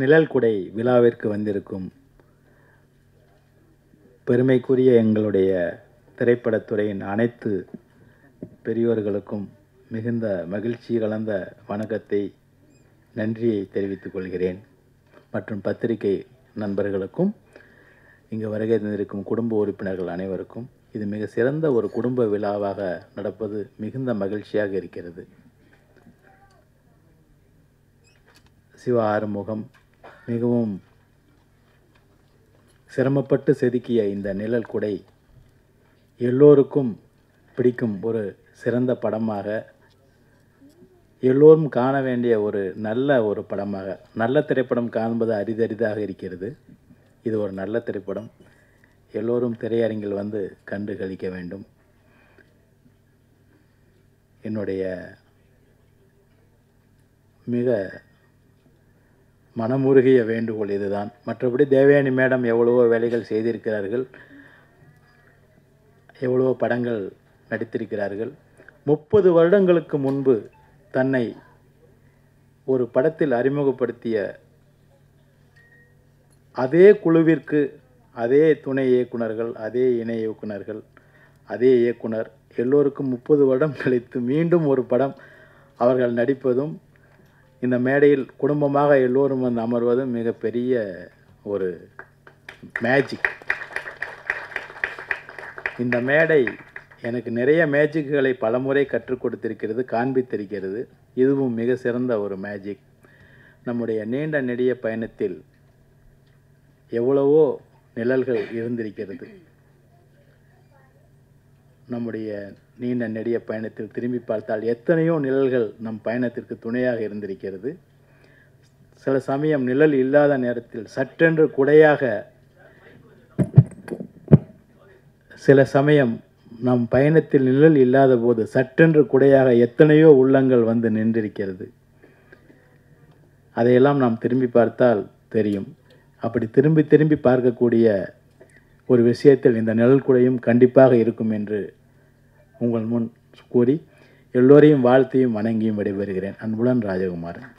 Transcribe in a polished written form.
நிழல் குடை விழாவிற்கு வந்திருக்கும் பெருமைக்குரிய எங்களுடைய திரைப்படத்துறையின் அனைத்து பெரியோர்களுக்கும் மிகுந்த மகிழ்ச்சி கலந்த வணக்கத்தை, நன்றியை தெரிவித்துக் கொள்கிறேன். மற்றும் பத்திரிகை நண்பர்களுக்கும், இங்கு வருகை தந்திருக்கும் குடும்ப உறுப்பினர்கள் அனைவருக்கும் இது மிக சிறந்த ஒரு குடும்ப விழாவாக நடப்பது மிகுந்த மகிழ்ச்சியாக இருக்கிறது. சிவா ஆறுமுகம் மிகவும் சிரமப்பட்டு செதுக்கிய இந்த நிழல் குடை எல்லோருக்கும் பிடிக்கும் ஒரு சிறந்த படமாக, எல்லோரும் காண வேண்டிய ஒரு நல்ல படமாக, நல்ல திரைப்படம் காண்பது அரிதரிதாக இருக்கிறது. இது ஒரு நல்ல திரைப்படம். எல்லோரும் திரையரங்கில் வந்து கண்டு களிக்க வேண்டும். என்னுடைய மிக மனமுருகிய வேண்டுகோள் இதுதான். மற்றபடி தேவயானி மேடம் எவ்வளவோ வேலைகள் செய்திருக்கிறார்கள், எவ்வளவோ படங்கள் நடித்திருக்கிறார்கள். 30 வருடங்களுக்கு முன்பு தன்னை ஒரு படத்தில் அறிமுகப்படுத்திய அதே குழுவிற்கு அதே துணை இயக்குனர்கள், அதே இணை இயக்குனர்கள், அதே இயக்குனர் எல்லோருக்கும் 30 வருடம் கழித்து மீண்டும் ஒரு படம் அவர்கள் நடிப்பதும், இந்த மேடையில் குடும்பமாக எல்லோரும் வந்து அமர்வதும் மிகப்பெரிய ஒரு மேஜிக். இந்த மேடை எனக்கு நிறைய மேஜிக்குகளை பலமுறை கற்றுக் கொடுத்திருக்கிறது, காண்பித்திருக்கிறது. இதுவும் மிக சிறந்த ஒரு மேஜிக். நம்முடைய நீண்ட நெடிய பயணத்தில் எவ்வளவோ நிழல்கள் இருந்திருக்கிறது. நம்முடைய நீண்ட நெடிய பயணத்தில் திரும்பி பார்த்தால் எத்தனையோ நிழல்கள் நம் பயணத்திற்கு துணையாக இருந்திருக்கிறது. சில சமயம் நிழல் இல்லாத நேரத்தில் சற்றென்று குடையாக, சில சமயம் நம் பயணத்தில் நிழல் இல்லாத போது சற்றென்று குடையாக எத்தனையோ உள்ளங்கள் வந்து நின்றிருக்கிறது. அதையெல்லாம் நாம் திரும்பி பார்த்தால் தெரியும். அப்படி திரும்பி திரும்பி பார்க்கக்கூடிய ஒரு விஷயத்தில் இந்த நிழல் குடையும் கண்டிப்பாக இருக்கும் என்று உங்கள் முன் கூறி எல்லோரையும் வாழ்த்தியும் வணங்கியும் விடைபெறுகிறேன். அன்புடன் ராஜகுமாரன்.